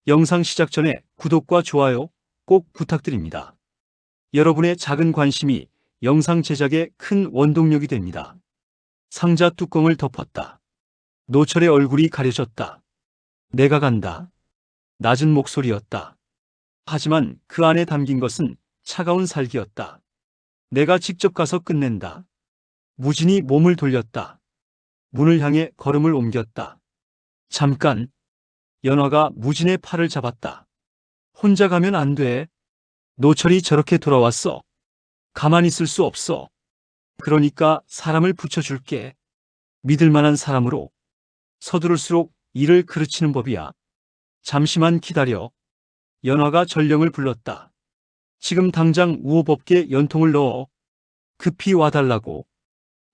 영상 시작 전에 구독과 좋아요 꼭 부탁드립니다. 여러분의 작은 관심이 영상 제작에 큰 원동력이 됩니다. 상자 뚜껑을 덮었다. 노철의 얼굴이 가려졌다. 내가 간다. 낮은 목소리였다. 하지만 그 안에 담긴 것은 차가운 살기였다. 내가 직접 가서 끝낸다. 무진이 몸을 돌렸다. 문을 향해 걸음을 옮겼다. 잠깐. 연화가 무진의 팔을 잡았다. 혼자 가면 안 돼. 노철이 저렇게 돌아왔어. 가만히 있을 수 없어. 그러니까 사람을 붙여줄게. 믿을 만한 사람으로. 서두를수록 일을 그르치는 법이야. 잠시만 기다려. 연화가 전령을 불렀다. 지금 당장 우호법께 연통을 넣어. 급히 와달라고.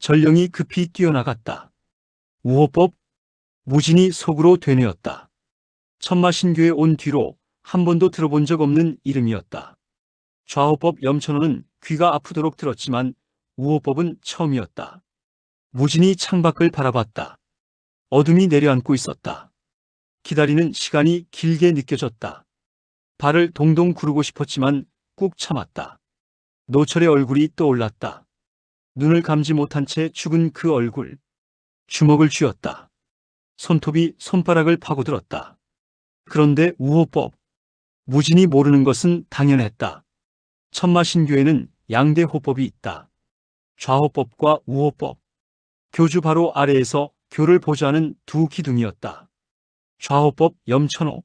전령이 급히 뛰어나갔다. 우호법? 무진이 속으로 되뇌었다. 천마신교에 온 뒤로 한 번도 들어본 적 없는 이름이었다. 좌호법 염천호는 귀가 아프도록 들었지만 우호법은 처음이었다. 무진이 창밖을 바라봤다. 어둠이 내려앉고 있었다. 기다리는 시간이 길게 느껴졌다. 발을 동동 구르고 싶었지만 꾹 참았다. 노철의 얼굴이 떠올랐다. 눈을 감지 못한 채 죽은 그 얼굴. 주먹을 쥐었다. 손톱이 손바닥을 파고들었다. 그런데 우호법. 무진이 모르는 것은 당연했다. 천마신교에는 양대 호법이 있다. 좌호법과 우호법. 교주 바로 아래에서 교를 보좌하는 두 기둥이었다. 좌호법 염천호.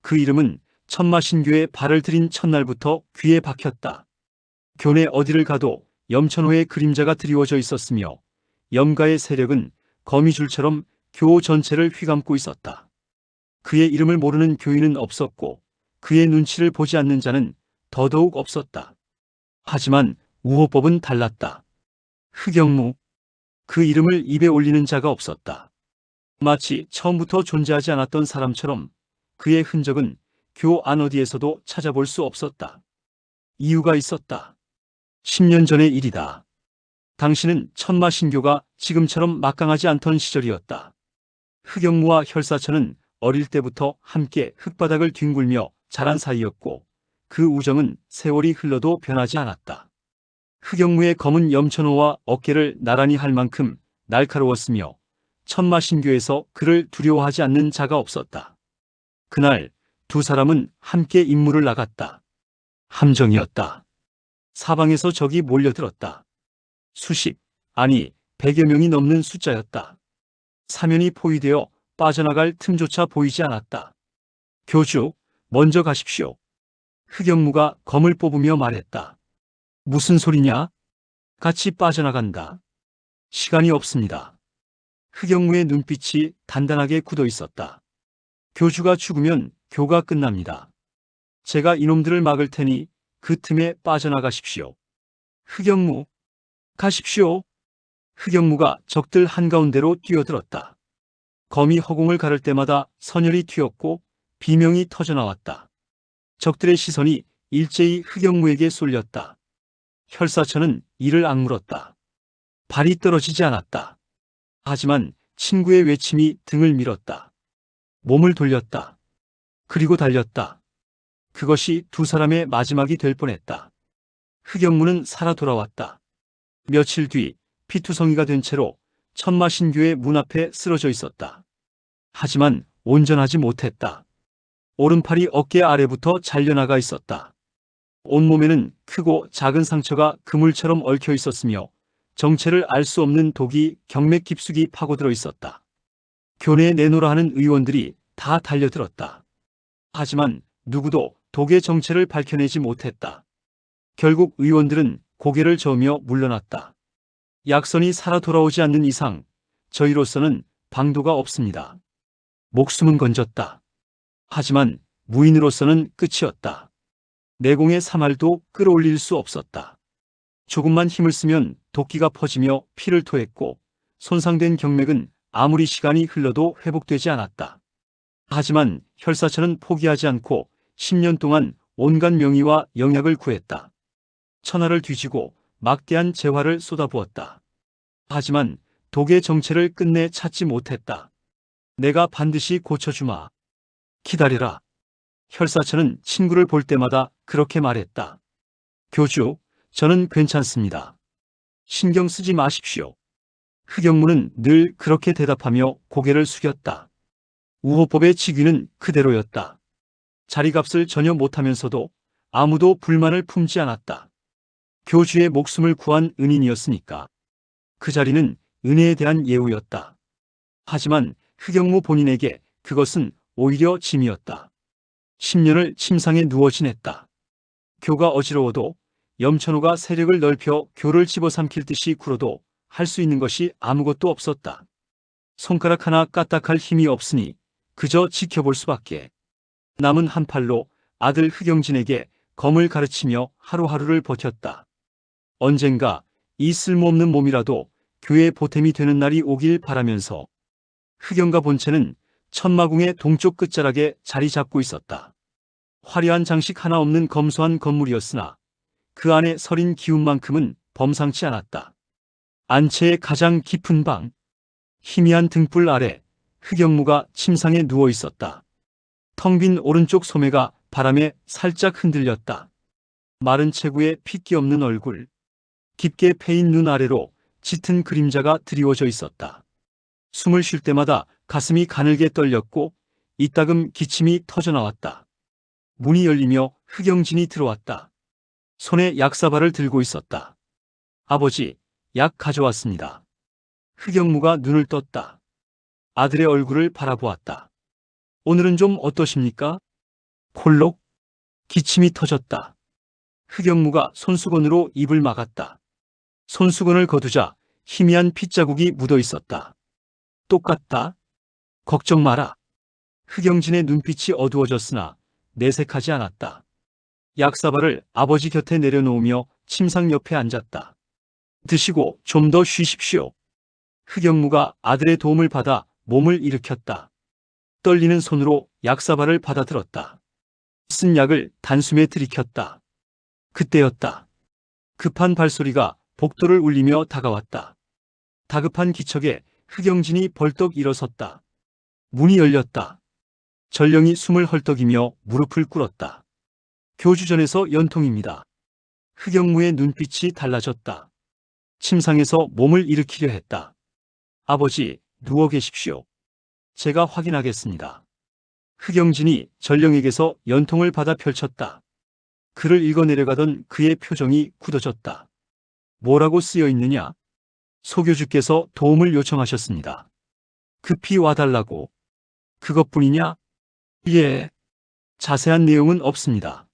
그 이름은 천마신교에 발을 들인 첫날부터 귀에 박혔다. 교내 어디를 가도 염천호의 그림자가 드리워져 있었으며 염가의 세력은 거미줄처럼 교 전체를 휘감고 있었다. 그의 이름을 모르는 교인은 없었고 그의 눈치를 보지 않는 자는 더더욱 없었다. 하지만 우호법은 달랐다. 흑영무. 그 이름을 입에 올리는 자가 없었다. 마치 처음부터 존재하지 않았던 사람처럼 그의 흔적은 교 안 어디에서도 찾아볼 수 없었다. 이유가 있었다. 10년 전의 일이다. 당신은 천마신교가 지금처럼 막강하지 않던 시절이었다. 흑영무와 혈사천은 어릴 때부터 함께 흙바닥을 뒹굴며 자란 사이였고 그 우정은 세월이 흘러도 변하지 않았다. 흑영무의 검은 염천호와 어깨를 나란히 할 만큼 날카로웠으며 천마신교에서 그를 두려워하지 않는 자가 없었다. 그날 두 사람은 함께 임무를 나갔다. 함정이었다. 사방에서 적이 몰려들었다. 수십, 아니 100여 명이 넘는 숫자였다. 사면이 포위되어 빠져나갈 틈조차 보이지 않았다. 교주, 먼저 가십시오. 흑영무가 검을 뽑으며 말했다. 무슨 소리냐? 같이 빠져나간다. 시간이 없습니다. 흑영무의 눈빛이 단단하게 굳어 있었다. 교주가 죽으면 교가 끝납니다. 제가 이놈들을 막을 테니 그 틈에 빠져나가십시오. 흑영무, 가십시오. 흑영무가 적들 한가운데로 뛰어들었다. 검이 허공을 가를 때마다 선혈이 튀었고 비명이 터져나왔다. 적들의 시선이 일제히 흑영무에게 쏠렸다. 혈사천은 이를 악물었다. 발이 떨어지지 않았다. 하지만 친구의 외침이 등을 밀었다. 몸을 돌렸다. 그리고 달렸다. 그것이 두 사람의 마지막이 될 뻔했다. 흑영무는 살아 돌아왔다. 며칠 뒤 피투성이가 된 채로 천마신교의 문 앞에 쓰러져 있었다. 하지만 온전하지 못했다. 오른팔이 어깨 아래부터 잘려나가 있었다. 온몸에는 크고 작은 상처가 그물처럼 얽혀 있었으며 정체를 알 수 없는 독이 경맥 깊숙이 파고들어 있었다. 교내에 내놓으라 하는 의원들이 다 달려들었다. 하지만 누구도 독의 정체를 밝혀내지 못했다. 결국 의원들은 고개를 저으며 물러났다. 약선이 살아 돌아오지 않는 이상 저희로서는 방도가 없습니다. 목숨은 건졌다. 하지만 무인으로서는 끝이었다. 내공의 사말도 끌어올릴 수 없었다. 조금만 힘을 쓰면 도끼가 퍼지며 피를 토했고 손상된 경맥은 아무리 시간이 흘러도 회복되지 않았다. 하지만 혈사천은 포기하지 않고 10년 동안 온갖 명의와 영약을 구했다. 천하를 뒤지고 막대한 재화를 쏟아부었다. 하지만 독의 정체를 끝내 찾지 못했다. 내가 반드시 고쳐주마. 기다려라. 혈사천은 친구를 볼 때마다 그렇게 말했다. 교주, 저는 괜찮습니다. 신경 쓰지 마십시오. 흑영무는 늘 그렇게 대답하며 고개를 숙였다. 우호법의 직위는 그대로였다. 자리값을 전혀 못하면서도 아무도 불만을 품지 않았다. 교주의 목숨을 구한 은인이었으니까. 그 자리는 은혜에 대한 예우였다. 하지만 흑영무 본인에게 그것은 오히려 짐이었다. 10년을 침상에 누워 지냈다. 교가 어지러워도 염천호가 세력을 넓혀 교를 집어삼킬 듯이 굴어도 할 수 있는 것이 아무것도 없었다. 손가락 하나 까딱할 힘이 없으니 그저 지켜볼 수밖에. 남은 한 팔로 아들 흑영진에게 검을 가르치며 하루하루를 버텼다. 언젠가 이 쓸모없는 몸이라도 교의 보탬이 되는 날이 오길 바라면서 흑영가 본체는 천마궁의 동쪽 끝자락에 자리 잡고 있었다. 화려한 장식 하나 없는 검소한 건물이었으나 그 안에 서린 기운만큼은 범상치 않았다. 안채의 가장 깊은 방, 희미한 등불 아래 흑영무가 침상에 누워 있었다. 텅 빈 오른쪽 소매가 바람에 살짝 흔들렸다. 마른 체구에 핏기 없는 얼굴, 깊게 패인 눈 아래로 짙은 그림자가 드리워져 있었다. 숨을 쉴 때마다 가슴이 가늘게 떨렸고 이따금 기침이 터져나왔다. 문이 열리며 흑영진이 들어왔다. 손에 약사발을 들고 있었다. 아버지, 약 가져왔습니다. 흑영무가 눈을 떴다. 아들의 얼굴을 바라보았다. 오늘은 좀 어떠십니까? 콜록? 기침이 터졌다. 흑영무가 손수건으로 입을 막았다. 손수건을 거두자 희미한 핏자국이 묻어 있었다. 똑같다. 걱정 마라. 흑영진의 눈빛이 어두워졌으나 내색하지 않았다. 약사발을 아버지 곁에 내려놓으며 침상 옆에 앉았다. 드시고 좀 더 쉬십시오. 흑영무가 아들의 도움을 받아 몸을 일으켰다. 떨리는 손으로 약사발을 받아들었다. 쓴 약을 단숨에 들이켰다. 그때였다. 급한 발소리가 복도를 울리며 다가왔다. 다급한 기척에 흑영진이 벌떡 일어섰다. 문이 열렸다. 전령이 숨을 헐떡이며 무릎을 꿇었다. 교주전에서 연통입니다. 흑영무의 눈빛이 달라졌다. 침상에서 몸을 일으키려 했다. 아버지, 누워 계십시오. 제가 확인하겠습니다. 흑영진이 전령에게서 연통을 받아 펼쳤다. 글을 읽어내려가던 그의 표정이 굳어졌다. 뭐라고 쓰여 있느냐? 소교주께서 도움을 요청하셨습니다. 급히 와달라고. 그것뿐이냐? 예. 자세한 내용은 없습니다.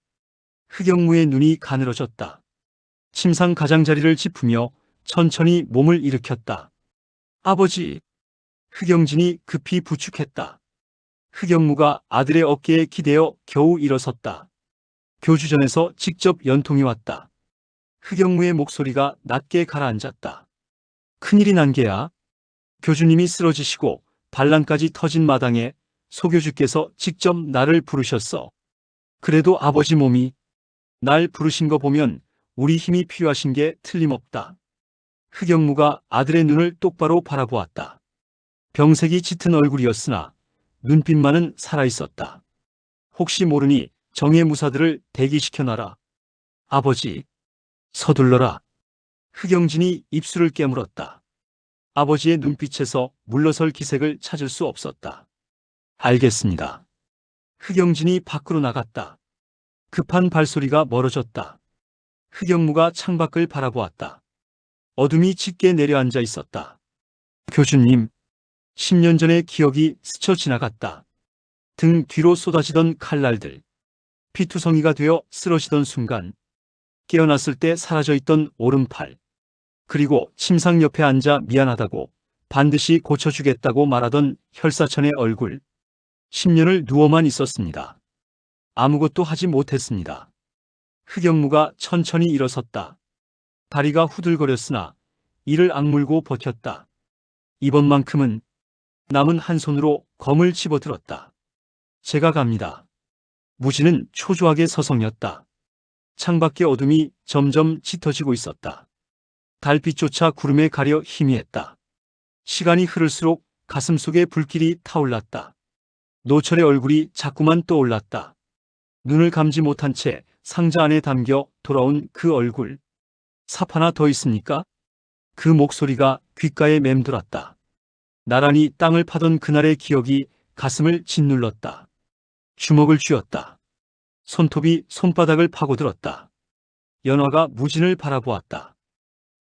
흑영무의 눈이 가늘어졌다. 침상 가장자리를 짚으며 천천히 몸을 일으켰다. 아버지. 흑영진이 급히 부축했다. 흑영무가 아들의 어깨에 기대어 겨우 일어섰다. 교주전에서 직접 연통이 왔다. 흑영무의 목소리가 낮게 가라앉았다. 큰일이 난 게야. 교주님이 쓰러지시고 반란까지 터진 마당에 소교주께서 직접 나를 부르셨어. 그래도 아버지 몸이 날 부르신 거 보면 우리 힘이 필요하신 게 틀림없다. 흑영무가 아들의 눈을 똑바로 바라보았다. 병색이 짙은 얼굴이었으나 눈빛만은 살아있었다. 혹시 모르니 정의 무사들을 대기시켜놔라. 아버지, 서둘러라. 흑영진이 입술을 깨물었다. 아버지의 눈빛에서 물러설 기색을 찾을 수 없었다. 알겠습니다. 흑영진이 밖으로 나갔다. 급한 발소리가 멀어졌다. 흑영무가 창밖을 바라보았다. 어둠이 짙게 내려앉아 있었다. 교주님, 10년 전의 기억이 스쳐 지나갔다. 등 뒤로 쏟아지던 칼날들, 피투성이가 되어 쓰러지던 순간, 깨어났을 때 사라져있던 오른팔, 그리고 침상 옆에 앉아 미안하다고 반드시 고쳐주겠다고 말하던 혈사천의 얼굴. 10년을 누워만 있었습니다. 아무것도 하지 못했습니다. 흑영무가 천천히 일어섰다. 다리가 후들거렸으나 이를 악물고 버텼다. 이번만큼은 남은 한 손으로 검을 집어들었다. 제가 갑니다. 무지는 초조하게 서성였다. 창밖의 어둠이 점점 짙어지고 있었다. 달빛조차 구름에 가려 희미했다. 시간이 흐를수록 가슴속에 불길이 타올랐다. 노철의 얼굴이 자꾸만 떠올랐다. 눈을 감지 못한 채 상자 안에 담겨 돌아온 그 얼굴. 삽 하나 더 있습니까? 그 목소리가 귓가에 맴돌았다. 나란히 땅을 파던 그날의 기억이 가슴을 짓눌렀다. 주먹을 쥐었다. 손톱이 손바닥을 파고들었다. 연화가 무진을 바라보았다.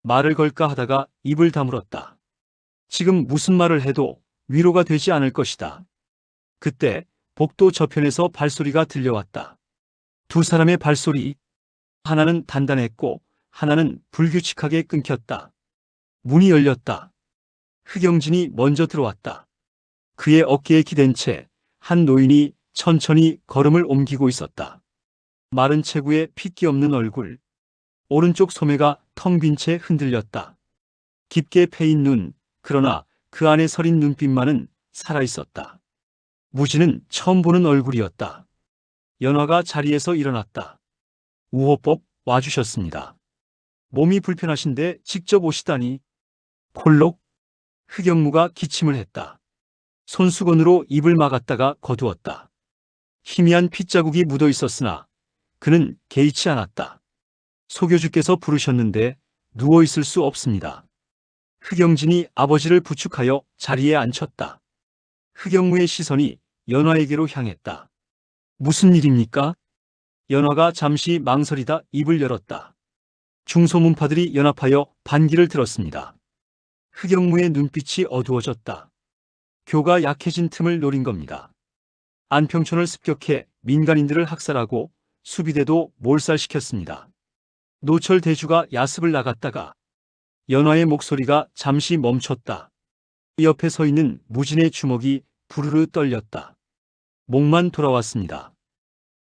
말을 걸까 하다가 입을 다물었다. 지금 무슨 말을 해도 위로가 되지 않을 것이다. 그때 복도 저편에서 발소리가 들려왔다. 두 사람의 발소리. 하나는 단단했고 하나는 불규칙하게 끊겼다. 문이 열렸다. 흑영진이 먼저 들어왔다. 그의 어깨에 기댄 채 한 노인이 천천히 걸음을 옮기고 있었다. 마른 체구에 핏기 없는 얼굴. 오른쪽 소매가 텅 빈 채 흔들렸다. 깊게 패인 눈, 그러나 그 안에 서린 눈빛만은 살아있었다. 무진은 처음 보는 얼굴이었다. 연화가 자리에서 일어났다. 우호법 와주셨습니다. 몸이 불편하신데 직접 오시다니. 콜록. 흑영무가 기침을 했다. 손수건으로 입을 막았다가 거두었다. 희미한 핏자국이 묻어 있었으나 그는 개의치 않았다. 소교주께서 부르셨는데 누워 있을 수 없습니다. 흑영진이 아버지를 부축하여 자리에 앉혔다. 흑영무의 시선이 연화에게로 향했다. 무슨 일입니까? 연화가 잠시 망설이다 입을 열었다. 중소문파들이 연합하여 반기를 들었습니다. 흑영무의 눈빛이 어두워졌다. 교가 약해진 틈을 노린 겁니다. 안평촌을 습격해 민간인들을 학살하고 수비대도 몰살시켰습니다. 노철 대주가 야습을 나갔다가. 연화의 목소리가 잠시 멈췄다. 옆에 서 있는 무진의 주먹이 부르르 떨렸다. 목만 돌아왔습니다.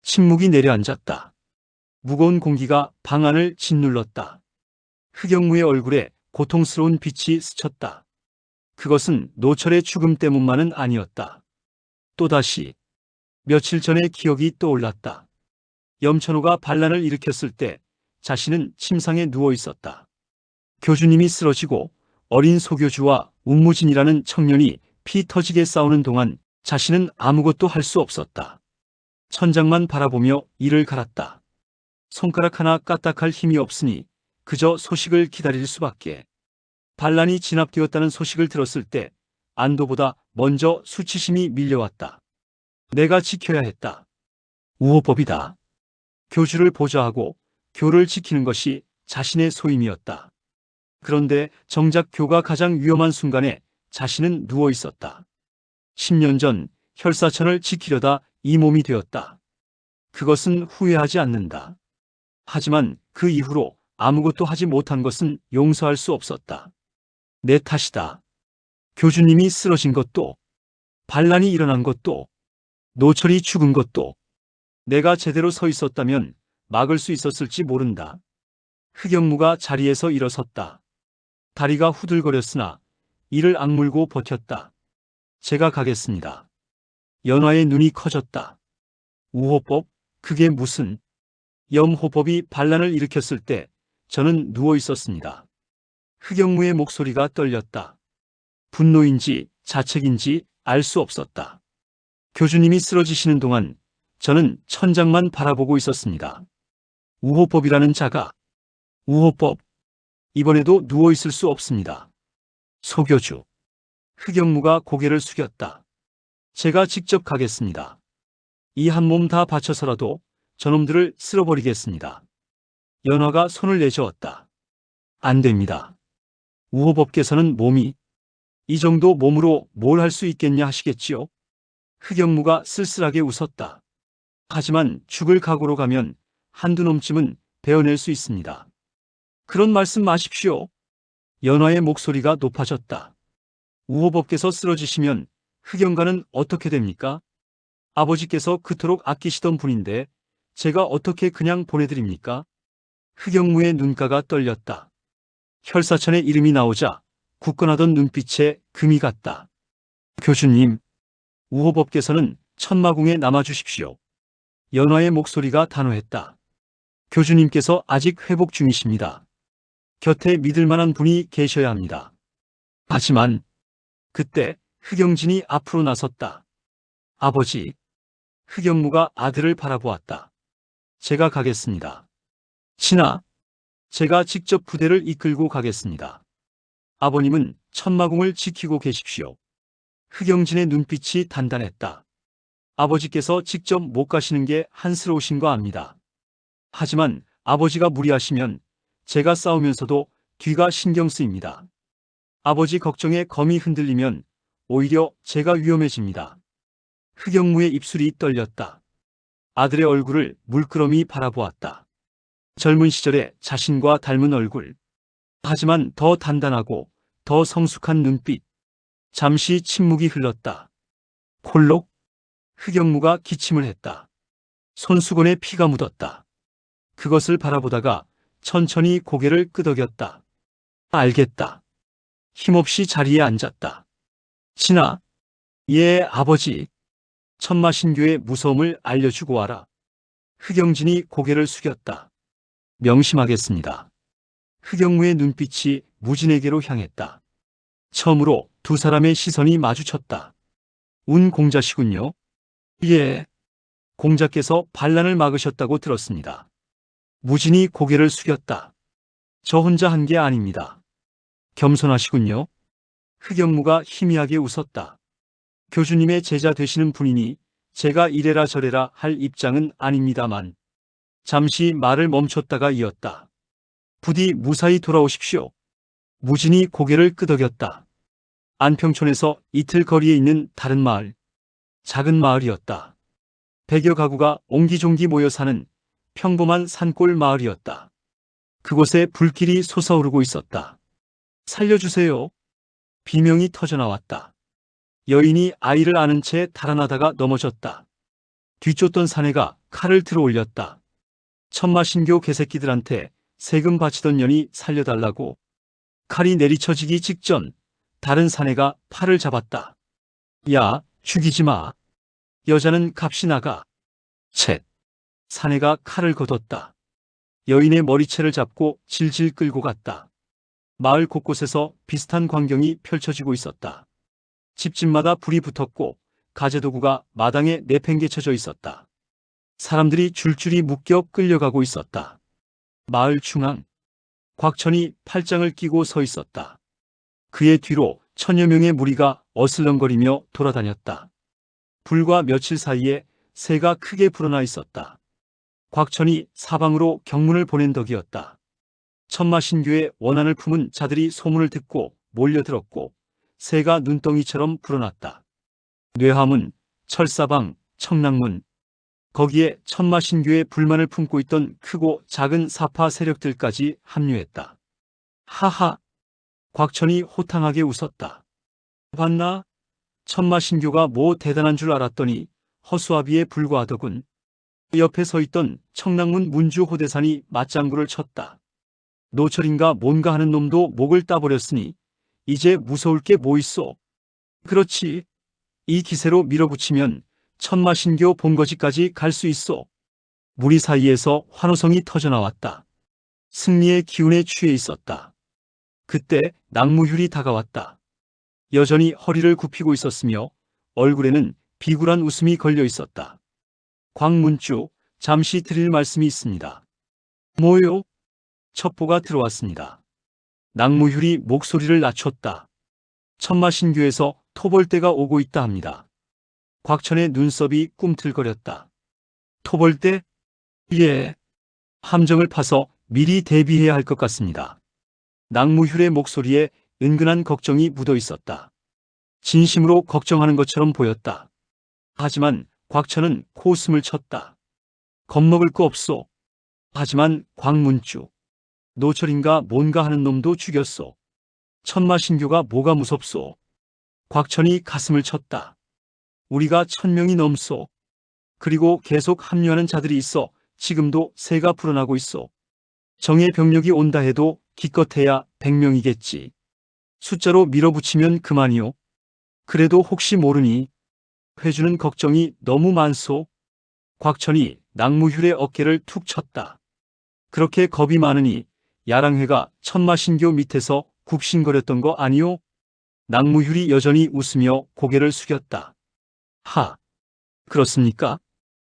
침묵이 내려앉았다. 무거운 공기가 방 안을 짓눌렀다. 흑영무의 얼굴에 고통스러운 빛이 스쳤다. 그것은 노철의 죽음 때문만은 아니었다. 또다시 며칠 전의 기억이 떠올랐다. 염천호가 반란을 일으켰을 때 자신은 침상에 누워 있었다. 교주님이 쓰러지고 어린 소교주와 운무진이라는 청년이 피 터지게 싸우는 동안 자신은 아무것도 할 수 없었다. 천장만 바라보며 이를 갈았다. 손가락 하나 까딱할 힘이 없으니 그저 소식을 기다릴 수밖에. 반란이 진압되었다는 소식을 들었을 때 안도보다 먼저 수치심이 밀려왔다. 내가 지켜야 했다. 우호법이다. 교주를 보좌하고 교를 지키는 것이 자신의 소임이었다. 그런데 정작 교가 가장 위험한 순간에 자신은 누워 있었다. 10년 전 혈사천을 지키려다 이 몸이 되었다. 그것은 후회하지 않는다. 하지만 그 이후로 아무것도 하지 못한 것은 용서할 수 없었다. 내 탓이다. 교주님이 쓰러진 것도, 반란이 일어난 것도, 노철이 죽은 것도, 내가 제대로 서 있었다면 막을 수 있었을지 모른다. 흑영무가 자리에서 일어섰다. 다리가 후들거렸으나 이를 악물고 버텼다. 제가 가겠습니다. 연화의 눈이 커졌다. 우호법, 그게 무슨? 염호법이 반란을 일으켰을 때 저는 누워 있었습니다. 흑영무의 목소리가 떨렸다. 분노인지 자책인지 알 수 없었다. 교주님이 쓰러지시는 동안 저는 천장만 바라보고 있었습니다. 우호법이라는 자가. 우호법. 이번에도 누워 있을 수 없습니다. 소교주. 흑영무가 고개를 숙였다. 제가 직접 가겠습니다. 이 한 몸 다 바쳐서라도 저놈들을 쓸어버리겠습니다. 연화가 손을 내저었다. 안 됩니다. 우호법께서는 몸이 이 정도 몸으로 뭘 할 수 있겠냐 하시겠지요? 흑영무가 쓸쓸하게 웃었다. 하지만 죽을 각오로 가면 한두 놈쯤은 베어낼 수 있습니다. 그런 말씀 마십시오. 연화의 목소리가 높아졌다. 우호법께서 쓰러지시면 흑영가는 어떻게 됩니까? 아버지께서 그토록 아끼시던 분인데 제가 어떻게 그냥 보내드립니까? 흑영무의 눈가가 떨렸다. 혈사천의 이름이 나오자 굳건하던 눈빛에 금이 갔다. 교주님, 우호법께서는 천마궁에 남아주십시오. 연화의 목소리가 단호했다. 교주님께서 아직 회복 중이십니다. 곁에 믿을 만한 분이 계셔야 합니다. 하지만 그때 흑영진이 앞으로 나섰다. 아버지. 흑영무가 아들을 바라보았다. 제가 가겠습니다. 친아, 제가 직접 부대를 이끌고 가겠습니다. 아버님은 천마궁을 지키고 계십시오. 흑영진의 눈빛이 단단했다. 아버지께서 직접 못 가시는 게 한스러우신 거 압니다. 하지만 아버지가 무리하시면 제가 싸우면서도 뒤가 신경 쓰입니다. 아버지 걱정에 검이 흔들리면 오히려 제가 위험해집니다. 흑영무의 입술이 떨렸다. 아들의 얼굴을 물끄러미 바라보았다. 젊은 시절에 자신과 닮은 얼굴. 하지만 더 단단하고 더 성숙한 눈빛. 잠시 침묵이 흘렀다. 콜록? 흑영무가 기침을 했다. 손수건에 피가 묻었다. 그것을 바라보다가 천천히 고개를 끄덕였다. 알겠다. 힘없이 자리에 앉았다. 친아. 예, 아버지. 천마신교의 무서움을 알려주고 와라. 흑영진이 고개를 숙였다. 명심하겠습니다. 흑영무의 눈빛이 무진에게로 향했다. 처음으로 두 사람의 시선이 마주쳤다. 운 공자시군요. 예. 공자께서 반란을 막으셨다고 들었습니다. 무진이 고개를 숙였다. 저 혼자 한 게 아닙니다. 겸손하시군요. 흑영무가 희미하게 웃었다. 교주님의 제자 되시는 분이니 제가 이래라 저래라 할 입장은 아닙니다만. 잠시 말을 멈췄다가 이었다. 부디 무사히 돌아오십시오. 무진이 고개를 끄덕였다. 안평촌에서 이틀 거리에 있는 다른 마을. 작은 마을이었다. 100여 가구가 옹기종기 모여 사는 평범한 산골 마을이었다. 그곳에 불길이 솟아오르고 있었다. 살려주세요. 비명이 터져나왔다. 여인이 아이를 안은 채 달아나다가 넘어졌다. 뒤쫓던 사내가 칼을 들어 올렸다. 천마신교 개새끼들한테 세금 바치던 년이 살려달라고. 칼이 내리쳐지기 직전 다른 사내가 팔을 잡았다. 야, 죽이지 마. 여자는 값이 나가. 쳇. 사내가 칼을 걷었다. 여인의 머리채를 잡고 질질 끌고 갔다. 마을 곳곳에서 비슷한 광경이 펼쳐지고 있었다. 집집마다 불이 붙었고 가재도구가 마당에 내팽개쳐져 있었다. 사람들이 줄줄이 묶여 끌려가고 있었다. 마을 중앙. 곽천이 팔짱을 끼고 서 있었다. 그의 뒤로 천여 명의 무리가 어슬렁거리며 돌아다녔다. 불과 며칠 사이에 새가 크게 불어나 있었다. 곽천이 사방으로 경문을 보낸 덕이었다. 천마신교의 원한을 품은 자들이 소문을 듣고 몰려들었고 새가 눈덩이처럼 불어났다. 뇌화문, 철사방, 청랑문. 거기에 천마신교의 불만을 품고 있던 크고 작은 사파 세력들까지 합류했다. 하하. 곽천이 호탕하게 웃었다. 봤나? 천마신교가 뭐 대단한 줄 알았더니 허수아비에 불과하더군. 옆에 서 있던 청랑문 문주 호대산이 맞장구를 쳤다. 노철인가 뭔가 하는 놈도 목을 따버렸으니 이제 무서울 게 뭐 있어. 그렇지. 이 기세로 밀어붙이면 천마신교 본거지까지 갈 수 있어. 무리 사이에서 환호성이 터져나왔다. 승리의 기운에 취해 있었다. 그때 낭무휼이 다가왔다. 여전히 허리를 굽히고 있었으며 얼굴에는 비굴한 웃음이 걸려 있었다. 광문주, 잠시 드릴 말씀이 있습니다. 뭐요? 첩보가 들어왔습니다. 낭무휼이 목소리를 낮췄다. 천마신교에서 토벌대가 오고 있다 합니다. 곽천의 눈썹이 꿈틀거렸다. 토벌대? 예. 함정을 파서 미리 대비해야 할 것 같습니다. 낭무휼의 목소리에 은근한 걱정이 묻어 있었다. 진심으로 걱정하는 것처럼 보였다. 하지만 곽천은 코웃음을 쳤다. 겁먹을 거 없소. 하지만 광문주, 노철인가 뭔가 하는 놈도 죽였소. 천마신교가 뭐가 무섭소. 곽천이 가슴을 쳤다. 우리가 1000명이 넘소. 그리고 계속 합류하는 자들이 있어 지금도 새가 불어나고 있어. 정예 병력이 온다 해도 기껏해야 100명이겠지. 숫자로 밀어붙이면 그만이요. 그래도 혹시 모르니. 회주는 걱정이 너무 많소. 곽천이 낭무휼의 어깨를 툭 쳤다. 그렇게 겁이 많으니 야랑회가 천마신교 밑에서 굽신거렸던 거 아니요? 낭무휼이 여전히 웃으며 고개를 숙였다. 하, 그렇습니까?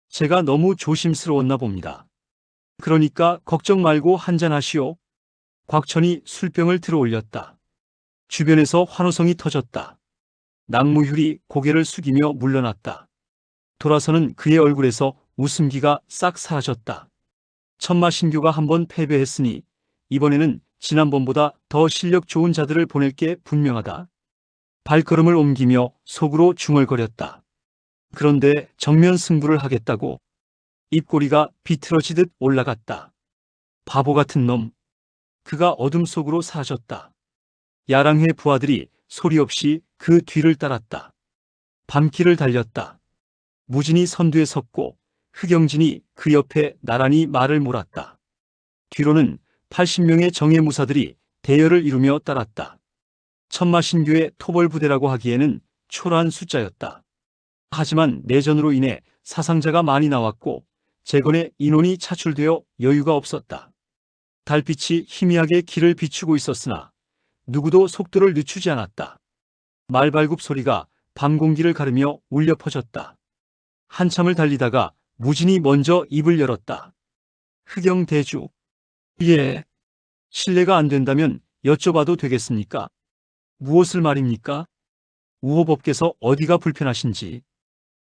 제가 너무 조심스러웠나 봅니다. 그러니까 걱정 말고 한잔하시오. 곽천이 술병을 들어 올렸다. 주변에서 환호성이 터졌다. 낙무휼이 고개를 숙이며 물러났다. 돌아서는 그의 얼굴에서 웃음기가 싹 사라졌다. 천마신교가 한번 패배했으니 이번에는 지난번보다 더 실력 좋은 자들을 보낼 게 분명하다. 발걸음을 옮기며 속으로 중얼거렸다. 그런데 정면 승부를 하겠다고? 입꼬리가 비틀어지듯 올라갔다. 바보 같은 놈. 그가 어둠 속으로 사라졌다. 야랑회 부하들이 소리 없이 그 뒤를 따랐다. 밤길을 달렸다. 무진이 선두에 섰고 흑영진이 그 옆에 나란히 말을 몰았다. 뒤로는 80명의 정예무사들이 대열을 이루며 따랐다. 천마신교의 토벌부대라고 하기에는 초라한 숫자였다. 하지만 내전으로 인해 사상자가 많이 나왔고 재건의 인원이 차출되어 여유가 없었다. 달빛이 희미하게 길을 비추고 있었으나 누구도 속도를 늦추지 않았다. 말발굽 소리가 밤 공기를 가르며 울려 퍼졌다. 한참을 달리다가 무진이 먼저 입을 열었다. 흑영대주. 예. 실례가 안 된다면 여쭤봐도 되겠습니까? 무엇을 말입니까? 우호법께서 어디가 불편하신지.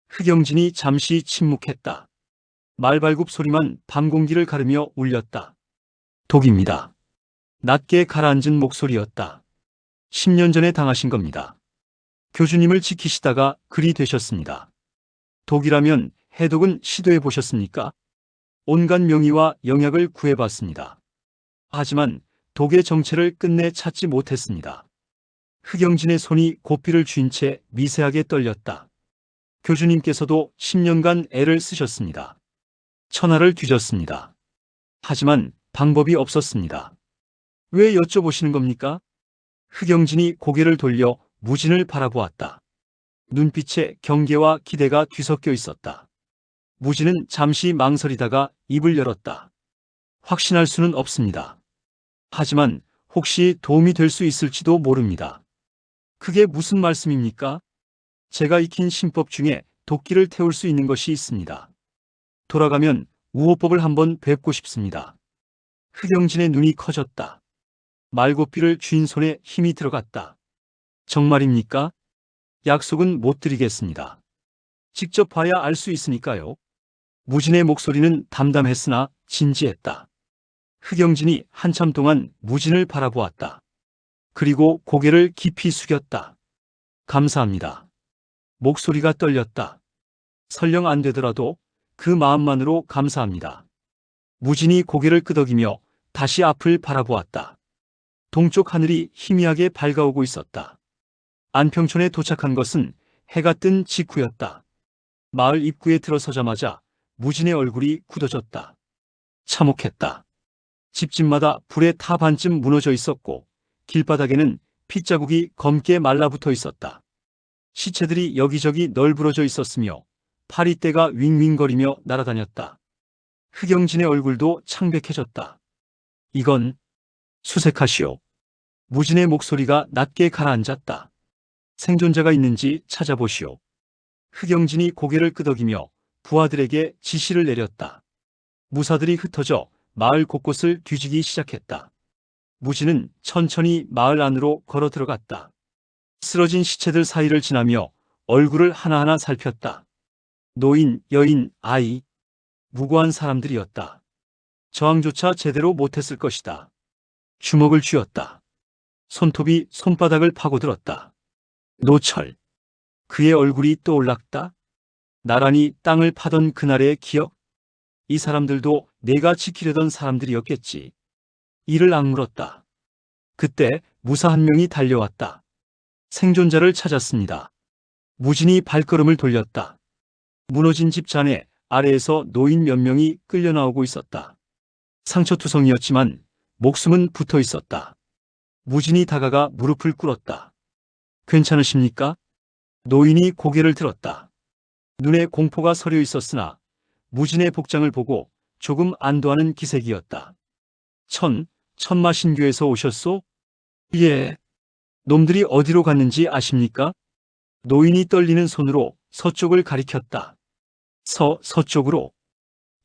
흑영진이 잠시 침묵했다. 말발굽 소리만 밤 공기를 가르며 울렸다. 독입니다. 낮게 가라앉은 목소리였다. 10년 전에 당하신 겁니다. 교주님을 지키시다가 그리 되셨습니다. 독이라면 해독은 시도해 보셨습니까? 온갖 명의와 영약을 구해봤습니다. 하지만 독의 정체를 끝내 찾지 못했습니다. 흑영진의 손이 고삐를 쥔 채 미세하게 떨렸다. 교주님께서도 10년간 애를 쓰셨습니다. 천하를 뒤졌습니다. 하지만 방법이 없었습니다. 왜 여쭤보시는 겁니까? 흑영진이 고개를 돌려 무진을 바라보았다. 눈빛에 경계와 기대가 뒤섞여 있었다. 무진은 잠시 망설이다가 입을 열었다. 확신할 수는 없습니다. 하지만 혹시 도움이 될 수 있을지도 모릅니다. 그게 무슨 말씀입니까? 제가 익힌 신법 중에 도끼를 태울 수 있는 것이 있습니다. 돌아가면 우호법을 한번 뵙고 싶습니다. 흑영진의 눈이 커졌다. 말고삐를 쥔 손에 힘이 들어갔다. 정말입니까? 약속은 못 드리겠습니다. 직접 봐야 알 수 있으니까요. 무진의 목소리는 담담했으나 진지했다. 흑영진이 한참 동안 무진을 바라보았다. 그리고 고개를 깊이 숙였다. 감사합니다. 목소리가 떨렸다. 설령 안 되더라도 그 마음만으로 감사합니다. 무진이 고개를 끄덕이며 다시 앞을 바라보았다. 동쪽 하늘이 희미하게 밝아오고 있었다. 안평촌에 도착한 것은 해가 뜬 직후였다. 마을 입구에 들어서자마자 무진의 얼굴이 굳어졌다. 참혹했다. 집집마다 불에 타 반쯤 무너져 있었고 길바닥에는 핏자국이 검게 말라붙어 있었다. 시체들이 여기저기 널브러져 있었으며 파리떼가 윙윙거리며 날아다녔다. 흑영진의 얼굴도 창백해졌다. 이건 수색하시오. 무진의 목소리가 낮게 가라앉았다. 생존자가 있는지 찾아보시오. 흑영진이 고개를 끄덕이며 부하들에게 지시를 내렸다. 무사들이 흩어져 마을 곳곳을 뒤지기 시작했다. 무진은 천천히 마을 안으로 걸어 들어갔다. 쓰러진 시체들 사이를 지나며 얼굴을 하나하나 살폈다. 노인, 여인, 아이, 무고한 사람들이었다. 저항조차 제대로 못했을 것이다. 주먹을 쥐었다. 손톱이 손바닥을 파고들었다. 노철. 그의 얼굴이 떠올랐다. 나란히 땅을 파던 그날의 기억. 이 사람들도 내가 지키려던 사람들이었겠지. 이를 악물었다. 그때 무사 한 명이 달려왔다. 생존자를 찾았습니다. 무진이 발걸음을 돌렸다. 무너진 집 잔해 아래에서 노인 몇 명이 끌려 나오고 있었다. 상처투성이었지만 목숨은 붙어 있었다. 무진이 다가가 무릎을 꿇었다. 괜찮으십니까? 노인이 고개를 들었다. 눈에 공포가 서려 있었으나 무진의 복장을 보고 조금 안도하는 기색이었다. 천마신교에서 오셨소? 예. 놈들이 어디로 갔는지 아십니까? 노인이 떨리는 손으로 서쪽을 가리켰다. 서쪽으로.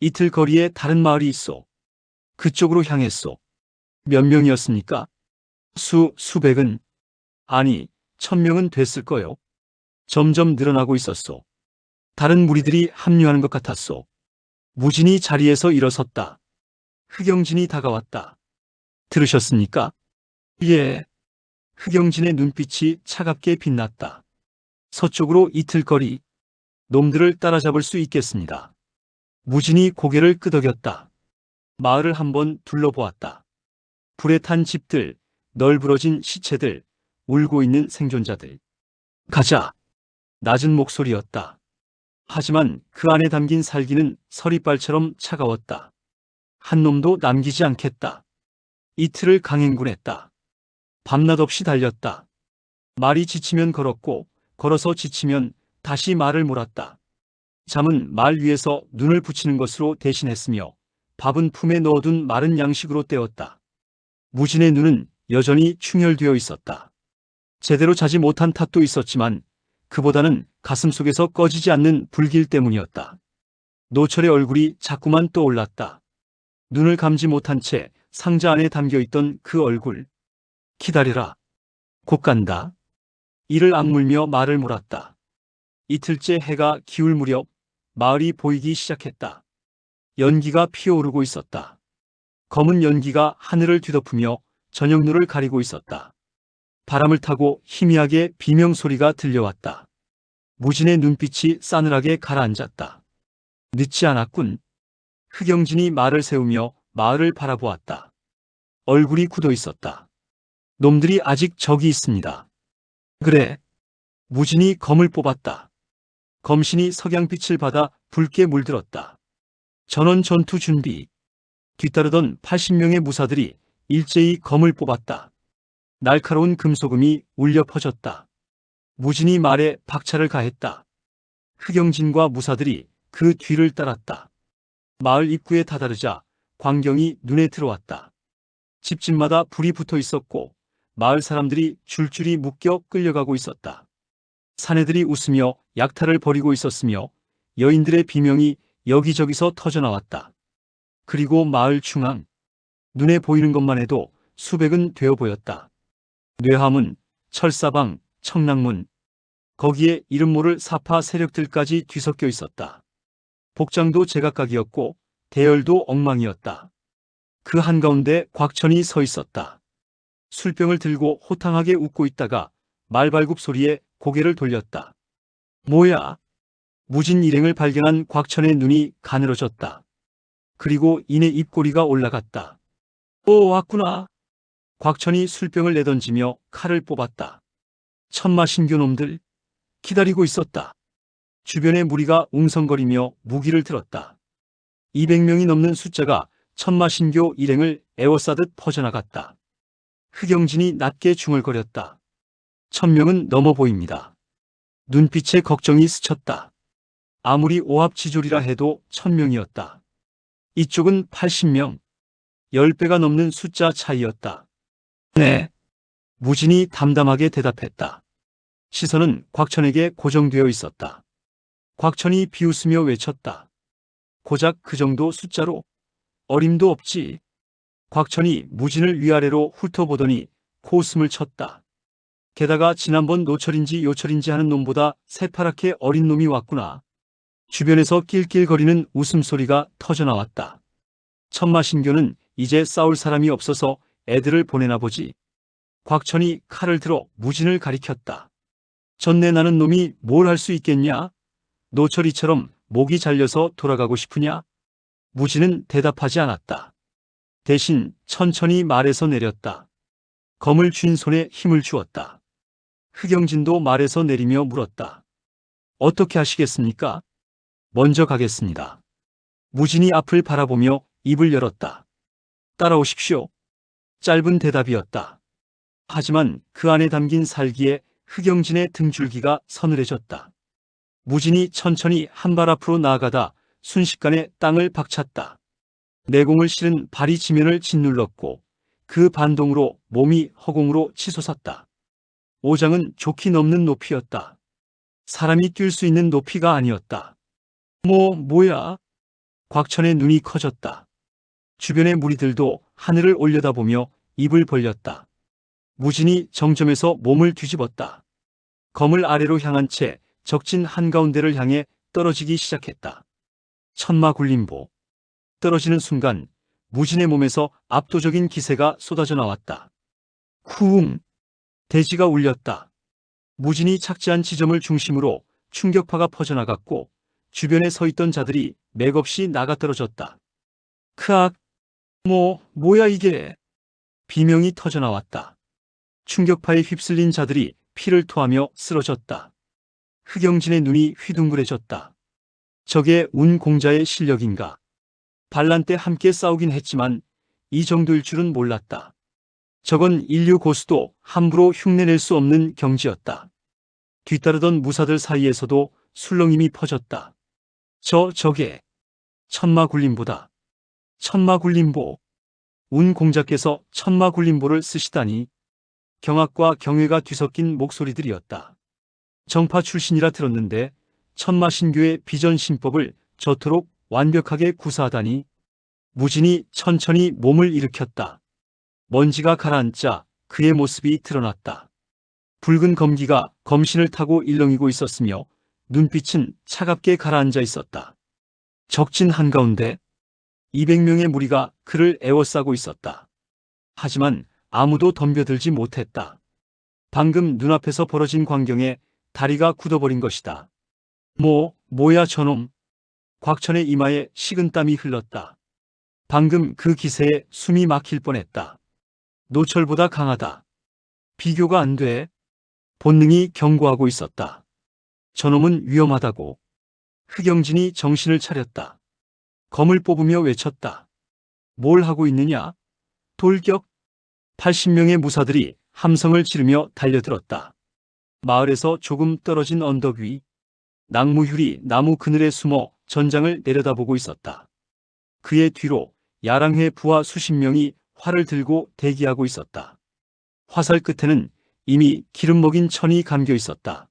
이틀 거리에 다른 마을이 있어. 그쪽으로 향했소. 몇 명이었습니까? 수백은? 아니, 1000명은 됐을 거요. 점점 늘어나고 있었소. 다른 무리들이 합류하는 것 같았소. 무진이 자리에서 일어섰다. 흑영진이 다가왔다. 들으셨습니까? 예. 흑영진의 눈빛이 차갑게 빛났다. 서쪽으로 이틀거리. 놈들을 따라잡을 수 있겠습니다. 무진이 고개를 끄덕였다. 마을을 한번 둘러보았다. 불에 탄 집들, 널브러진 시체들, 울고 있는 생존자들. 가자. 낮은 목소리였다. 하지만 그 안에 담긴 살기는 서리빨처럼 차가웠다. 한 놈도 남기지 않겠다. 이틀을 강행군했다. 밤낮 없이 달렸다. 말이 지치면 걸었고, 걸어서 지치면 다시 말을 몰았다. 잠은 말 위에서 눈을 붙이는 것으로 대신했으며, 밥은 품에 넣어둔 마른 양식으로 때웠다. 무진의 눈은 여전히 충혈되어 있었다. 제대로 자지 못한 탓도 있었지만 그보다는 가슴속에서 꺼지지 않는 불길 때문이었다. 노철의 얼굴이 자꾸만 떠올랐다. 눈을 감지 못한 채 상자 안에 담겨있던 그 얼굴. 기다려라. 곧 간다. 이를 악물며 말을 몰았다. 이틀째 해가 기울 무렵 마을이 보이기 시작했다. 연기가 피어오르고 있었다. 검은 연기가 하늘을 뒤덮으며 저녁노를 가리고 있었다. 바람을 타고 희미하게 비명소리가 들려왔다. 무진의 눈빛이 싸늘하게 가라앉았다. 늦지 않았군. 흑영진이 말을 세우며 마을을 바라보았다. 얼굴이 굳어 있었다. 놈들이 아직 저기 있습니다. 그래. 무진이 검을 뽑았다. 검신이 석양빛을 받아 붉게 물들었다. 전원 전투 준비. 뒤따르던 80명의 무사들이 일제히 검을 뽑았다. 날카로운 금소금이 울려 퍼졌다. 무진이 말에 박차를 가했다. 흑영진과 무사들이 그 뒤를 따랐다. 마을 입구에 다다르자 광경이 눈에 들어왔다. 집집마다 불이 붙어 있었고 마을 사람들이 줄줄이 묶여 끌려가고 있었다. 사내들이 웃으며 약탈을 벌이고 있었으며 여인들의 비명이 여기저기서 터져나왔다. 그리고 마을 중앙, 눈에 보이는 것만 해도 수백은 되어 보였다. 뇌화문, 철사방, 청랑문, 거기에 이름 모를 사파 세력들까지 뒤섞여 있었다. 복장도 제각각이었고 대열도 엉망이었다. 그 한가운데 곽천이 서 있었다. 술병을 들고 호탕하게 웃고 있다가 말발굽 소리에 고개를 돌렸다. 뭐야? 무진 일행을 발견한 곽천의 눈이 가늘어졌다. 그리고 이내 입꼬리가 올라갔다. 오, 왔구나. 곽천이 술병을 내던지며 칼을 뽑았다. 천마신교 놈들 기다리고 있었다. 주변의 무리가 웅성거리며 무기를 들었다. 200명이 넘는 숫자가 천마신교 일행을 에워싸듯 퍼져나갔다. 흑영진이 낮게 중얼거렸다. 1000명은 넘어 보입니다. 눈빛에 걱정이 스쳤다. 아무리 오합지졸이라 해도 1000명이었다. 이쪽은 80명, 10배가 넘는 숫자 차이였다. 네. 무진이 담담하게 대답했다. 시선은 곽천에게 고정되어 있었다. 곽천이 비웃으며 외쳤다. 고작 그 정도 숫자로? 어림도 없지. 곽천이 무진을 위아래로 훑어보더니 코웃음을 쳤다. 게다가 지난번 노철인지 요철인지 하는 놈보다 새파랗게 어린 놈이 왔구나. 주변에서 낄낄거리는 웃음소리가 터져나왔다. 천마신교는 이제 싸울 사람이 없어서 애들을 보내나 보지. 곽천이 칼을 들어 무진을 가리켰다. 전내 나는 놈이 뭘 할 수 있겠냐? 노철이처럼 목이 잘려서 돌아가고 싶으냐? 무진은 대답하지 않았다. 대신 천천히 말에서 내렸다. 검을 쥔 손에 힘을 주었다. 흑영진도 말에서 내리며 물었다. 어떻게 하시겠습니까? 먼저 가겠습니다. 무진이 앞을 바라보며 입을 열었다. 따라오십시오. 짧은 대답이었다. 하지만 그 안에 담긴 살기에 흑영진의 등줄기가 서늘해졌다. 무진이 천천히 한 발 앞으로 나아가다 순식간에 땅을 박찼다. 내공을 실은 발이 지면을 짓눌렀고 그 반동으로 몸이 허공으로 치솟았다. 오장은 좋게 넘는 높이였다. 사람이 뛸 수 있는 높이가 아니었다. 뭐야? 곽천의 눈이 커졌다. 주변의 무리들도 하늘을 올려다보며 입을 벌렸다. 무진이 정점에서 몸을 뒤집었다. 검을 아래로 향한 채 적진 한가운데를 향해 떨어지기 시작했다. 천마굴림보. 떨어지는 순간 무진의 몸에서 압도적인 기세가 쏟아져 나왔다. 후웅! 대지가 울렸다. 무진이 착지한 지점을 중심으로 충격파가 퍼져나갔고 주변에 서 있던 자들이 맥없이 나가떨어졌다. 크악! 뭐야 이게? 비명이 터져나왔다. 충격파에 휩쓸린 자들이 피를 토하며 쓰러졌다. 흑영진의 눈이 휘둥그레졌다. 저게 운공자의 실력인가? 반란 때 함께 싸우긴 했지만 이 정도일 줄은 몰랐다. 저건 인류 고수도 함부로 흉내낼 수 없는 경지였다. 뒤따르던 무사들 사이에서도 술렁임이 퍼졌다. 저게 천마굴림보다. 천마굴림보. 운공자께서 천마굴림보를 쓰시다니. 경악과 경외가 뒤섞인 목소리들이었다. 정파 출신이라 들었는데 천마신교의 비전신법을 저토록 완벽하게 구사하다니. 무진이 천천히 몸을 일으켰다. 먼지가 가라앉자 그의 모습이 드러났다. 붉은 검기가 검신을 타고 일렁이고 있었으며 눈빛은 차갑게 가라앉아 있었다. 적진 한가운데 200명의 무리가 그를 에워싸고 있었다. 하지만 아무도 덤벼들지 못했다. 방금 눈앞에서 벌어진 광경에 다리가 굳어버린 것이다. 뭐야 저놈. 곽천의 이마에 식은땀이 흘렀다. 방금 그 기세에 숨이 막힐 뻔했다. 노철보다 강하다. 비교가 안 돼. 본능이 경고하고 있었다. 저놈은 위험하다고. 흑영진이 정신을 차렸다. 검을 뽑으며 외쳤다. 뭘 하고 있느냐? 돌격! 80명의 무사들이 함성을 지르며 달려들었다. 마을에서 조금 떨어진 언덕 위 낭무휴리 나무 그늘에 숨어 전장을 내려다보고 있었다. 그의 뒤로 야랑회 부하 수십 명이 활을 들고 대기하고 있었다. 화살 끝에는 이미 기름 먹인 천이 감겨 있었다.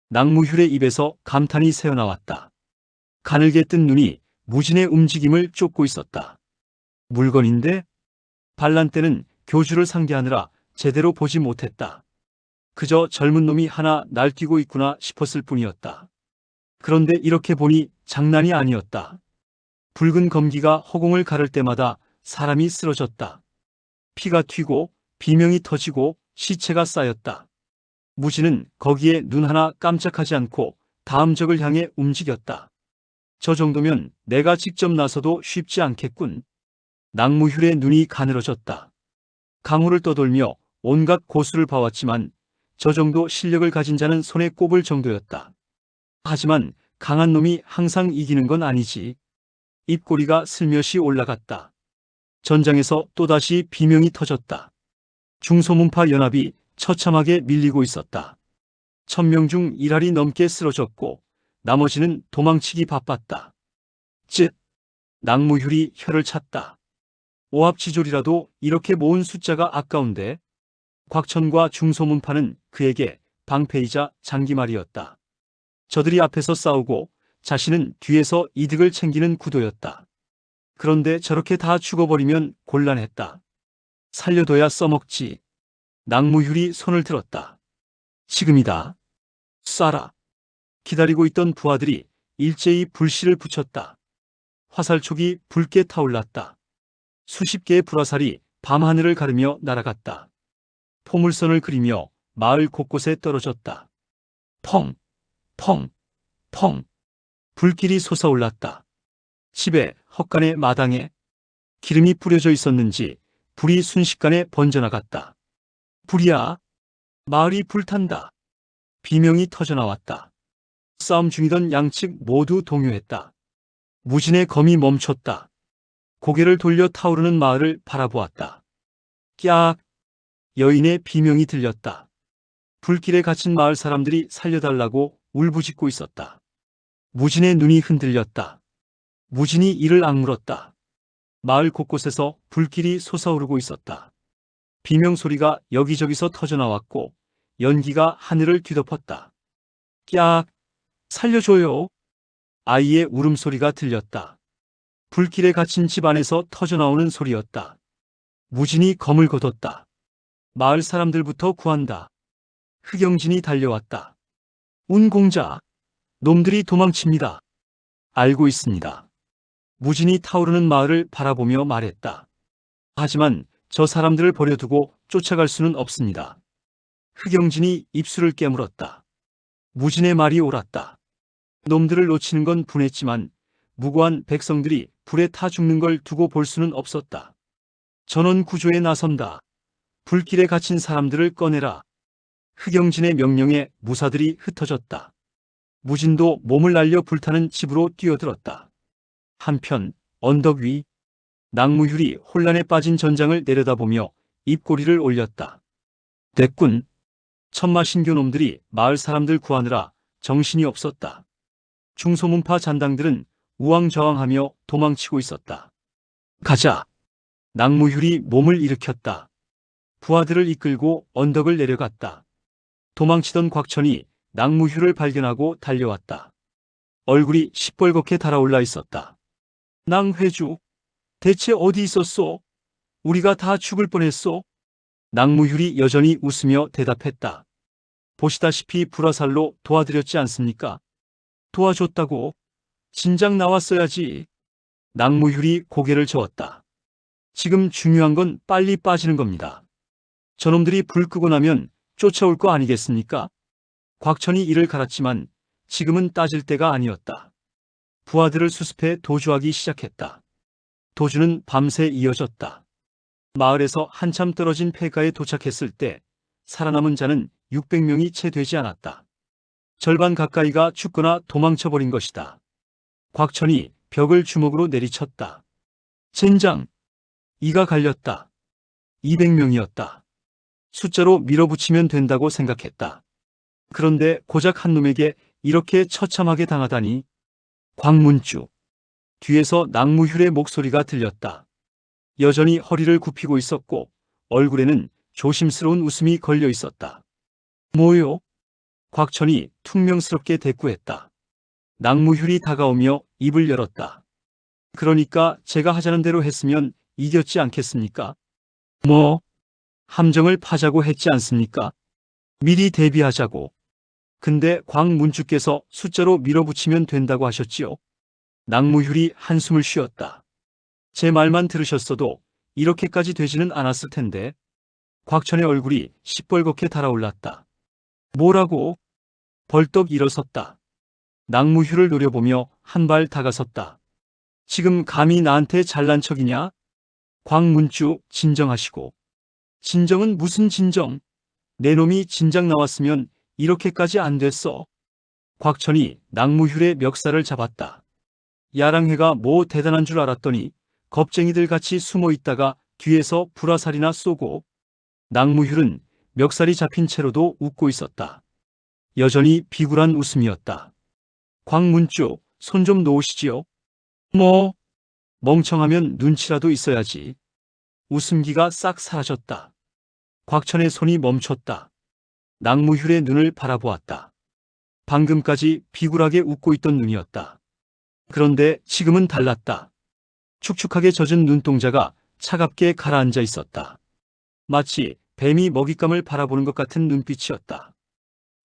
낭무휴의 입에서 감탄이 새어나왔다. 가늘게 뜬 눈이 무진의 움직임을 쫓고 있었다. 물건인데? 반란 때는 교주를 상대하느라 제대로 보지 못했다. 그저 젊은 놈이 하나 날뛰고 있구나 싶었을 뿐이었다. 그런데 이렇게 보니 장난이 아니었다. 붉은 검기가 허공을 가를 때마다 사람이 쓰러졌다. 피가 튀고 비명이 터지고 시체가 쌓였다. 무진은 거기에 눈 하나 깜짝하지 않고 다음 적을 향해 움직였다. 저 정도면 내가 직접 나서도 쉽지 않겠군. 낭무휴의 눈이 가늘어졌다. 강호를 떠돌며 온갖 고수를 봐왔지만 저 정도 실력을 가진 자는 손에 꼽을 정도였다. 하지만 강한 놈이 항상 이기는 건 아니지. 입꼬리가 슬며시 올라갔다. 전장에서 또다시 비명이 터졌다. 중소문파 연합이 처참하게 밀리고 있었다. 1000명 중 1할이 넘게 쓰러졌고 나머지는 도망치기 바빴다. 낭무휴이 혀를 찼다. 오합지졸이라도 이렇게 모은 숫자가 아까운데. 곽천과 중소문파는 그에게 방패이자 장기말이었다. 저들이 앞에서 싸우고 자신은 뒤에서 이득을 챙기는 구도였다. 그런데 저렇게 다 죽어버리면 곤란했다. 살려둬야 써먹지. 낭무휴이 손을 들었다. 지금이다. 쏴라. 기다리고 있던 부하들이 일제히 불씨를 붙였다. 화살촉이 붉게 타올랐다. 수십 개의 불화살이 밤하늘을 가르며 날아갔다. 포물선을 그리며 마을 곳곳에 떨어졌다. 펑, 펑, 펑. 불길이 솟아올랐다. 집에, 헛간의 마당에 기름이 뿌려져 있었는지 불이 순식간에 번져나갔다. 불이야. 마을이 불탄다. 비명이 터져나왔다. 싸움 중이던 양측 모두 동요했다. 무진의 검이 멈췄다. 고개를 돌려 타오르는 마을을 바라보았다. 깍! 여인의 비명이 들렸다. 불길에 갇힌 마을 사람들이 살려달라고 울부짖고 있었다. 무진의 눈이 흔들렸다. 무진이 이를 악물었다. 마을 곳곳에서 불길이 솟아오르고 있었다. 비명소리가 여기저기서 터져나왔고 연기가 하늘을 뒤덮었다. 깍! 살려줘요. 아이의 울음소리가 들렸다. 불길에 갇힌 집 안에서 터져나오는 소리였다. 무진이 검을 걷었다. 마을 사람들부터 구한다. 흑영진이 달려왔다. 운공자, 놈들이 도망칩니다. 알고 있습니다. 무진이 타오르는 마을을 바라보며 말했다. 하지만 저 사람들을 버려두고 쫓아갈 수는 없습니다. 흑영진이 입술을 깨물었다. 무진의 말이 옳았다. 놈들을 놓치는 건 분했지만 무고한 백성들이 불에 타 죽는 걸 두고 볼 수는 없었다. 전원 구조에 나선다. 불길에 갇힌 사람들을 꺼내라. 흑영진의 명령에 무사들이 흩어졌다. 무진도 몸을 날려 불타는 집으로 뛰어들었다. 한편 언덕 위 낭무휼이 혼란에 빠진 전장을 내려다보며 입꼬리를 올렸다. 됐군. 천마신교 놈들이 마을 사람들 구하느라 정신이 없었다. 중소문파 잔당들은 우왕좌왕하며 도망치고 있었다. 가자. 낭무휼이 몸을 일으켰다. 부하들을 이끌고 언덕을 내려갔다. 도망치던 곽천이 낭무휼을 발견하고 달려왔다. 얼굴이 시뻘겋게 달아올라 있었다. 낭회주, 대체 어디 있었소? 우리가 다 죽을 뻔했소? 낭무휼이 여전히 웃으며 대답했다. 보시다시피 불화살로 도와드렸지 않습니까? 도와줬다고? 진작 나왔어야지. 낭무휼이 고개를 저었다. 지금 중요한 건 빨리 빠지는 겁니다. 저놈들이 불 끄고 나면 쫓아올 거 아니겠습니까? 곽천이 이를 갈았지만 지금은 따질 때가 아니었다. 부하들을 수습해 도주하기 시작했다. 도주는 밤새 이어졌다. 마을에서 한참 떨어진 폐가에 도착했을 때 살아남은 자는 600명이 채 되지 않았다. 절반 가까이가 죽거나 도망쳐버린 것이다. 곽천이 벽을 주먹으로 내리쳤다. 젠장! 이가 갈렸다. 200명이었다. 숫자로 밀어붙이면 된다고 생각했다. 그런데 고작 한 놈에게 이렇게 처참하게 당하다니. 광문주. 뒤에서 낭무휼의 목소리가 들렸다. 여전히 허리를 굽히고 있었고 얼굴에는 조심스러운 웃음이 걸려 있었다. 뭐요? 곽천이 퉁명스럽게 대꾸했다. 낭무휼이 다가오며 입을 열었다. 그러니까 제가 하자는 대로 했으면 이겼지 않겠습니까? 뭐? 함정을 파자고 했지 않습니까? 미리 대비하자고. 근데 광문주께서 숫자로 밀어붙이면 된다고 하셨지요? 낭무휼이 한숨을 쉬었다. 제 말만 들으셨어도 이렇게까지 되지는 않았을 텐데. 곽천의 얼굴이 시뻘겋게 달아올랐다. 뭐라고? 벌떡 일어섰다. 낭무휼을 노려보며 한 발 다가섰다. 지금 감히 나한테 잘난 척이냐? 광문주 진정하시고. 진정은 무슨 진정? 내 놈이 진작 나왔으면 이렇게까지 안 됐어. 곽천이 낭무휼의 멱살을 잡았다. 야랑회가 뭐 대단한 줄 알았더니 겁쟁이들 같이 숨어 있다가 뒤에서 불화살이나 쏘고. 낭무휼은 멱살이 잡힌 채로도 웃고 있었다. 여전히 비굴한 웃음이었다. 광문주, 손 좀 놓으시지요. 뭐? 멍청하면 눈치라도 있어야지. 웃음기가 싹 사라졌다. 곽천의 손이 멈췄다. 낭무휼의 눈을 바라보았다. 방금까지 비굴하게 웃고 있던 눈이었다. 그런데 지금은 달랐다. 축축하게 젖은 눈동자가 차갑게 가라앉아 있었다. 마치 뱀이 먹잇감을 바라보는 것 같은 눈빛이었다.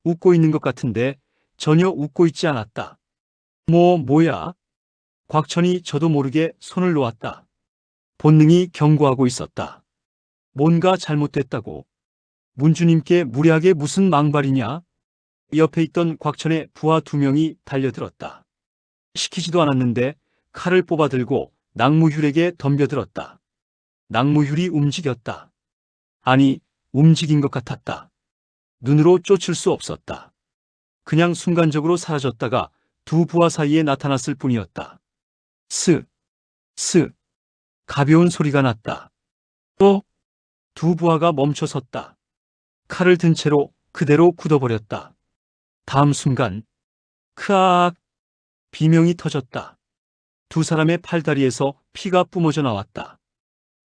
웃고 있는 것 같은데 전혀 웃고 있지 않았다. 뭐야? 곽천이 저도 모르게 손을 놓았다. 본능이 경고하고 있었다. 뭔가 잘못됐다고. 문주님께 무례하게 무슨 망발이냐? 옆에 있던 곽천의 부하 2명이 달려들었다. 시키지도 않았는데 칼을 뽑아들고 낭무휼에게 덤벼들었다. 낭무휼이 움직였다. 아니, 움직인 것 같았다. 눈으로 쫓을 수 없었다. 그냥 순간적으로 사라졌다가 두 부하 사이에 나타났을 뿐이었다. 스, 가벼운 소리가 났다. 두 부하가 멈춰섰다. 칼을 든 채로 그대로 굳어버렸다. 다음 순간, 크악! 비명이 터졌다. 두 사람의 팔다리에서 피가 뿜어져 나왔다.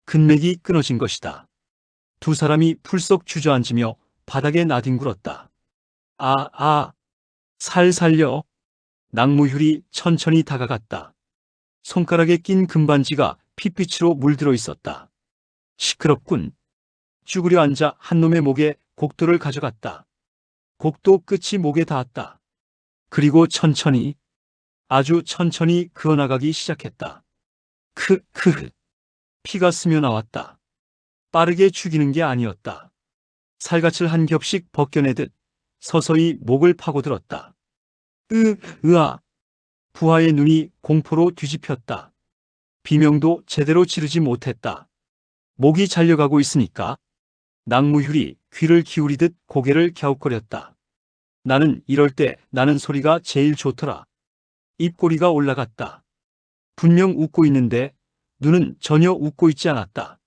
근맥이 끊어진 것이다. 두 사람이 풀썩 주저앉으며 바닥에 나뒹굴었다. 살 살려. 낭무휼이 천천히 다가갔다. 손가락에 낀 금반지가 핏빛으로 물들어 있었다. 시끄럽군. 쭈그려 앉아 한 놈의 목에 곡도를 가져갔다. 곡도 끝이 목에 닿았다. 그리고 천천히, 아주 천천히 그어나가기 시작했다. 피가 스며 나왔다. 빠르게 죽이는 게 아니었다. 살갗을 한 겹씩 벗겨내듯 서서히 목을 파고들었다. 으아. 부하의 눈이 공포로 뒤집혔다. 비명도 제대로 지르지 못했다. 목이 잘려가고 있으니까. 낙무휼이 귀를 기울이듯 고개를 갸웃거렸다. 나는 이럴 때 나는 소리가 제일 좋더라. 입꼬리가 올라갔다. 분명 웃고 있는데 눈은 전혀 웃고 있지 않았다.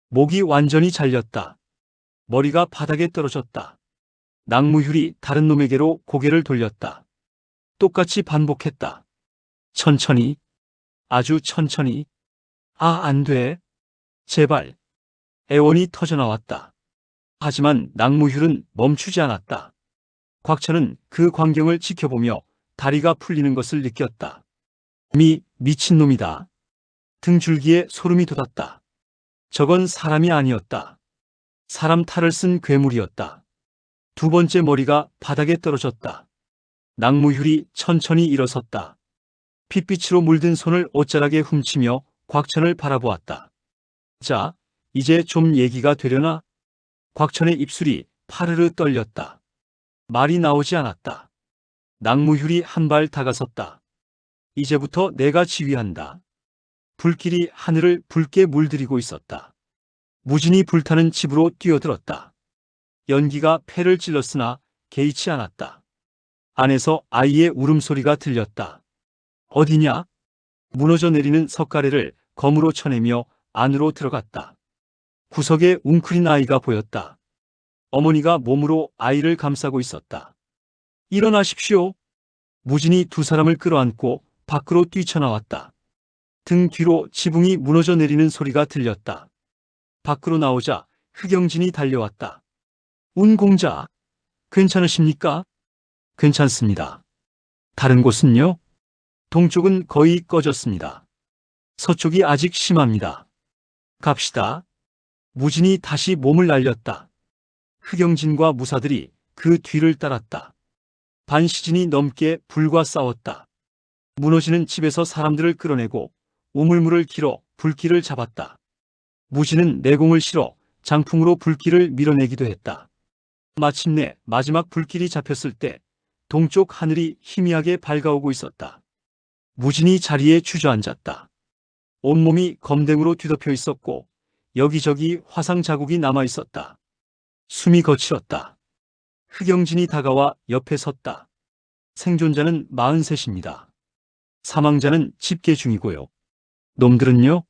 목이 완전히 잘렸다. 머리가 바닥에 떨어졌다. 낙무휼이 다른 놈에게로 고개를 돌렸다. 똑같이 반복했다. 천천히, 아주 천천히. 안 돼. 제발. 애원이 터져나왔다. 하지만 낙무휼은 멈추지 않았다. 곽천은 그 광경을 지켜보며 다리가 풀리는 것을 느꼈다. 미친놈이다. 등줄기에 소름이 돋았다. 저건 사람이 아니었다. 사람 탈을 쓴 괴물이었다. 두 번째 머리가 바닥에 떨어졌다. 낙무휼이 천천히 일어섰다. 핏빛으로 물든 손을 옷자락에 훔치며 곽천을 바라보았다. 자, 이제 좀 얘기가 되려나? 곽천의 입술이 파르르 떨렸다. 말이 나오지 않았다. 낙무휼이 한 발 다가섰다. 이제부터 내가 지휘한다. 불길이 하늘을 붉게 물들이고 있었다. 무진이 불타는 집으로 뛰어들었다. 연기가 폐를 찔렀으나 개의치 않았다. 안에서 아이의 울음소리가 들렸다. 어디냐? 무너져 내리는 석가래를 검으로 쳐내며 안으로 들어갔다. 구석에 웅크린 아이가 보였다. 어머니가 몸으로 아이를 감싸고 있었다. 일어나십시오. 무진이 두 사람을 끌어안고 밖으로 뛰쳐나왔다. 등 뒤로 지붕이 무너져 내리는 소리가 들렸다. 밖으로 나오자 흑영진이 달려왔다. 운공자, 괜찮으십니까? 괜찮습니다. 다른 곳은요? 동쪽은 거의 꺼졌습니다. 서쪽이 아직 심합니다. 갑시다. 무진이 다시 몸을 날렸다. 흑영진과 무사들이 그 뒤를 따랐다. 반 시즌이 넘게 불과 싸웠다. 무너지는 집에서 사람들을 끌어내고 우물물을 길어 불길을 잡았다. 무진은 내공을 실어 장풍으로 불길을 밀어내기도 했다. 마침내 마지막 불길이 잡혔을 때 동쪽 하늘이 희미하게 밝아오고 있었다. 무진이 자리에 주저앉았다. 온몸이 검댕으로 뒤덮여 있었고 여기저기 화상 자국이 남아 있었다. 숨이 거칠었다. 흑영진이 다가와 옆에 섰다. 생존자는 43입니다. 사망자는 집계 중이고요. 놈들은요?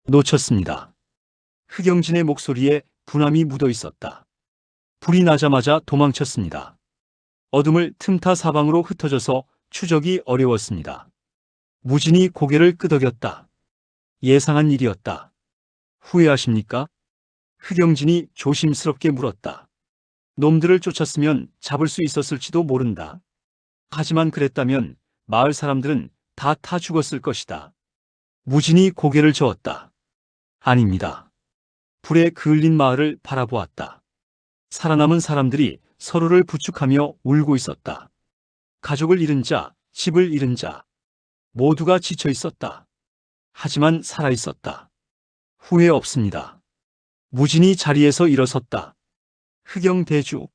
놓쳤습니다. 흑영진의 목소리에 분함이 묻어 있었다. 불이 나자마자 도망쳤습니다. 어둠을 틈타 사방으로 흩어져서 추적이 어려웠습니다. 무진이 고개를 끄덕였다. 예상한 일이었다. 후회하십니까? 흑영진이 조심스럽게 물었다. 놈들을 쫓았으면 잡을 수 있었을지도 모른다. 하지만 그랬다면 마을 사람들은 다 타 죽었을 것이다. 무진이 고개를 저었다. 아닙니다. 불에 그을린 마을을 바라보았다. 살아남은 사람들이 서로를 부축하며 울고 있었다. 가족을 잃은 자, 집을 잃은 자, 모두가 지쳐 있었다. 하지만 살아 있었다. 후회 없습니다. 무진이 자리에서 일어섰다. 흑영대주.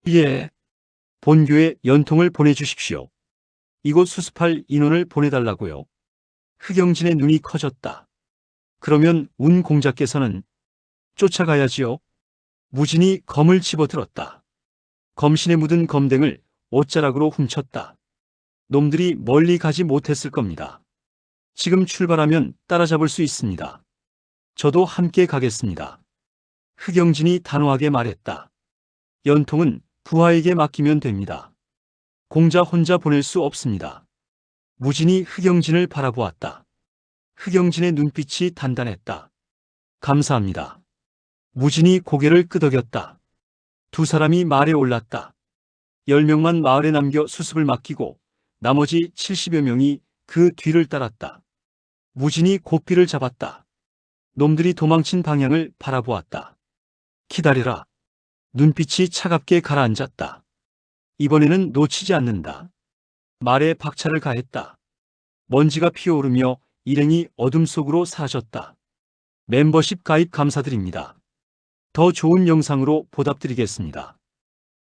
예. 본교에 연통을 보내주십시오. 이곳 수습할 인원을 보내달라고요. 흑영진의 눈이 커졌다. 그러면 운 공자께서는 쫓아가야지요. 무진이 검을 집어들었다. 검신에 묻은 검댕을 옷자락으로 훔쳤다. 놈들이 멀리 가지 못했을 겁니다. 지금 출발하면 따라잡을 수 있습니다. 저도 함께 가겠습니다. 흑영진이 단호하게 말했다. 연통은 부하에게 맡기면 됩니다. 공자 혼자 보낼 수 없습니다. 무진이 흑영진을 바라보았다. 흑영진의 눈빛이 단단했다. 감사합니다. 무진이 고개를 끄덕였다. 두 사람이 말에 올랐다. 10명만 마을에 남겨 수습을 맡기고 나머지 70여 명이 그 뒤를 따랐다. 무진이 고삐를 잡았다. 놈들이 도망친 방향을 바라보았다. 기다려라. 눈빛이 차갑게 가라앉았다. 이번에는 놓치지 않는다. 말에 박차를 가했다. 먼지가 피어오르며 일행이 어둠 속으로 사라졌다. 멤버십 가입 감사드립니다. 더 좋은 영상으로 보답드리겠습니다.